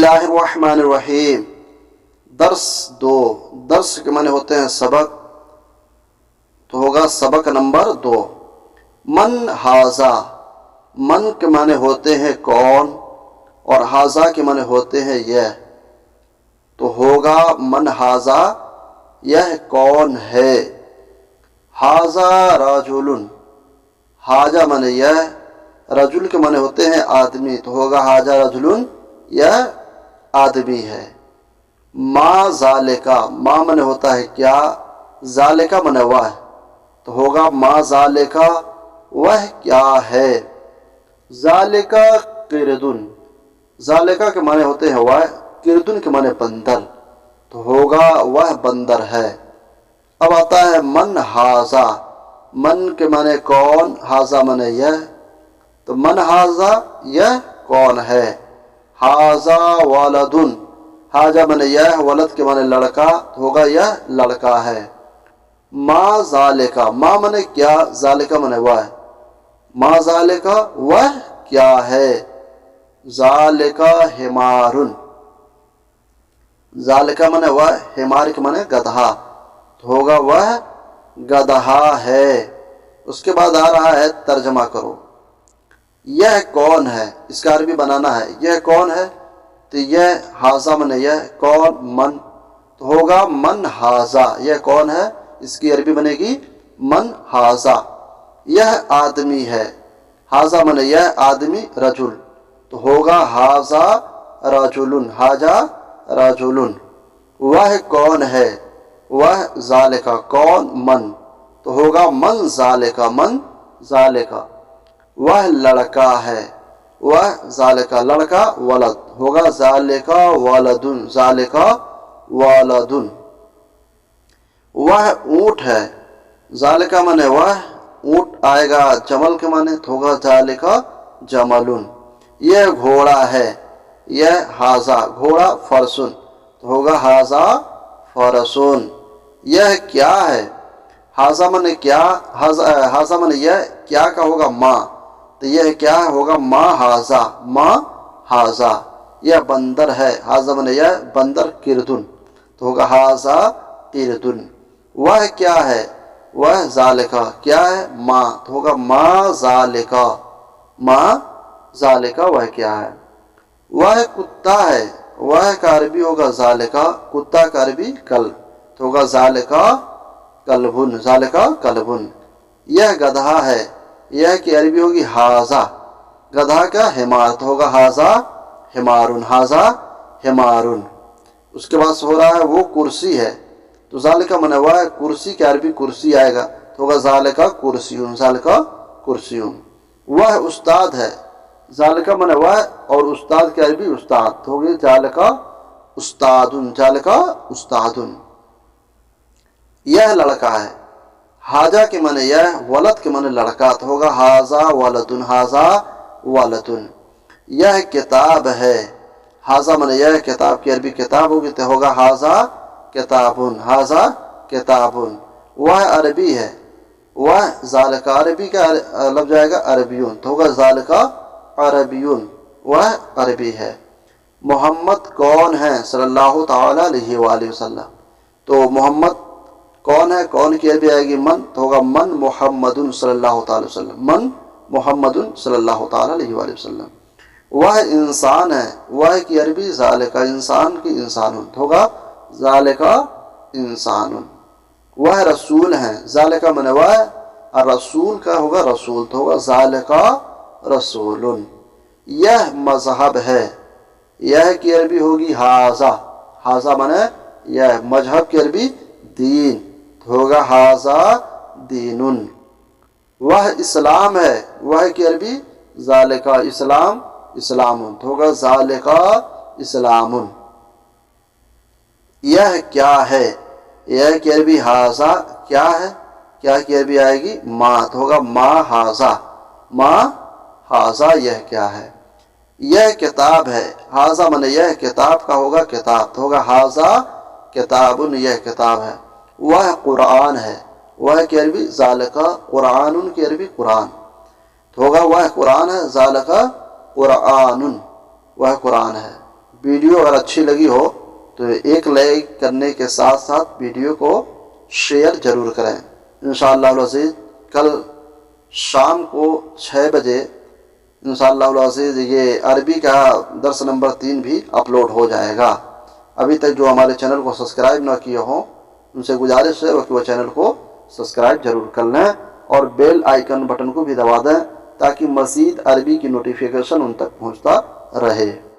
اللہ الرحمن الرحیم۔ درس 2، درس کے معنی ہوتے ہیں سبق، تو ہوگا سبق نمبر 2۔ من ہاذا، من کے معنی ہوتے ہیں کون، اور ہاذا کے معنی ہوتے ہیں یہ، تو ہوگا من ہاذا، یہ کون ہے۔ ہاذا رجل، ہاذا معنی یہ، رجل کے معنی ہوتے ہیں آدمی، تو ہوگا ہاذا رجل، یہ آدمی ہے۔ ما ذالکا، ما معنی ہوتا ہے کیا، ذالکا معنی وہ، تو ہوگا ما ذالکا، وہ کیا ہے۔ ذالکا قردن، ذالکا کے معنی ہوتے ہیں وہ، قردن کے معنی بندر، تو ہوگا وہ بندر ہے۔ اب آتا ہے من ہاذا، من کے معنی کون، ہاذا معنی یہ، تو من ہاذا، یہ کون ہے۔ ہاذا ولدن، ہاذا معنی یہ، ولد کے معنی لڑکا، تو ہوگا یہ لڑکا ہے۔ ما ذالکا، ما معنی کیا، ذالکا معنی وہ، ما ذالکا، وہ کیا ہے۔ ذالکا حمارن، ذالکا معنی وہ، حمار کے معنی گدھا، تو ہوگا وہ گدھا ہے۔ اس کے بعد آ رہا ہے ترجمہ کرو۔ یہ کون ہے، اس کا عربی بنانا ہے، یہ کون ہے، تو یہ ہاذا معنی یہ، کون، من، تو ہوگا من ہاذا، یہ کون ہے، اس کی عربی بنے گی من ہاذا، یہ آدمی ہے۔ ہاذا معنی یہ آدمی، رجل، تو ہوگا ہاذا رجل، ہاذا رجل۔ وہ کون ہے، وہ ذالکا، کون، من، تو ہوگا من ذالکا، من ذالکا۔ وہ لڑکا ہے، وہ ذالکا لڑکا، ولد، ہوگا ذالکا ولدن، ذالکا ولدن۔ وہ اونٹ ہے، ذالکا معنی وہ، اونٹ آئے گا جمل کے معنی، تو ہوگا ذالکا جملن۔ یہ گھوڑا ہے، یہ ہاذا، گھوڑا، فرسن، تو ہوگا ہاذا فرسن۔ یہ کیا ہے، ہاذا معنی کیا، ہاذا معنی یہ، کیا کا ہوگا ما، تو یہ کیا ہوگا ما ہاذا، ما ہاذا، یہ بندر ہے، ہاذا معنی یہ بندر، قردن، تو ہوگا ہاذا قردن۔ وہ کیا ہے، وہ ذالکا، کیا ہے، ما، تو ہوگا ما ذالکا، ما ذالکا، وہ کیا ہے۔ وہ کتا ہے، وہ کا عربی ہوگا ذالکا، کتا کا عربی کلب، تو ہوگا ذالکا کلبن، ذالکا کلبن۔ یہ گدھا ہے، یہ کی عربی ہوگی ہاذا، گدھا کا حمار، تو ہوگا ہاذا حمارن، ہاذا حمارن۔ اس کے بعد ہو رہا ہے وہ کرسی ہے، تو ذالکا معنی وہ، کرسی کے عربی کرسی آئے گا، تو ہوگا ذالکا کرسیون، ذالکا کرسیون۔ وہ استاد ہے، ذالکا معنی وہ، اور استاد کے عربی استاد، تو ہوگی ذالکا استادن، ذالکا استادن۔ یہ لڑکا ہے، ہاذا کے معنی یہ، ولد کے معنی لڑکا، تو ہوگا ہاذا ولدن، ہاذا ولدن۔ یہ کتاب ہے، ہاذا معنی یہ، کتاب کی عربی کتاب ہوگی، تو ہوگا ہاذا کتابن، ہاذا کتابن۔ وہ عربی ہے، وہ ذالکا، عربی کا لفظ جائے گا عربیون، تو ہوگا ذالکا عربیون، وہ عربی ہے۔ محمد کون ہے، صلی اللہ تعالی علیہ وآلہ وسلم، تو محمد کون ہے، کون کی عربی آئے گی من، تو ہوگا من محمد صلی اللہ تعالی وسلم، من محمد صلی اللہ تعالی علیہ وآلہ وسلم۔ وہ انسان ہے، وہ کی عربی ذالکا، انسان کی انسان، تو ہوگا ذالکا انسان۔ وہ رسول ہیں، ذالکا معنی وہ، الرسول کا ہوگا رسول، تو ہوگا ذالکا رسول۔ یہ مذہب ہے، یہ کی عربی ہوگی ہاذا، ہاذا معنی یہ، مذہب کی عربی دین، تو ہوگا ہاذا دینن۔ وہ اسلام ہے، وہ کی عربی ذالکا اسلام، اسلامن، تو ہوگا ذالکا اسلامن۔ یہ کیا ہے، یہ کی عربی ہاذا، کیا ہے، کیا کی عربی آئے گی ما، تو ہوگا ما ہاذا، ما ہاذا، یہ کیا ہے۔ یہ کتاب ہے، ہاذا معنی یہ، کتاب کا ہوگا کتاب، تو ہوگا ہاذا کتابن، یہ کتاب ہے۔ وہ قرآن ہے، وہ کی عربی ذالکا قرآن، کی عربی قرآن، تو ہوگا وہ قرآن ہے، ذالکا قرآن، وہ قرآن ہے۔ ویڈیو اگر اچھی لگی ہو تو ایک لائک کرنے کے ساتھ ساتھ ویڈیو کو شیئر ضرور کریں۔ انشاءاللہ العزیز کل شام کو 6 بجے انشاءاللہ العزیز یہ عربی کا درس نمبر 3 بھی اپلوڈ ہو جائے گا۔ ابھی تک جو ہمارے چینل کو سبسکرائب نہ کیے ہوں ان سے گزارش ہے کہ وہ چینل کو سبسکرائب ضرور کر لیں اور بیل آئیکن بٹن کو بھی دبا دیں تاکہ مزید عربی کی نوٹیفیکیشن ان تک پہنچتا رہے۔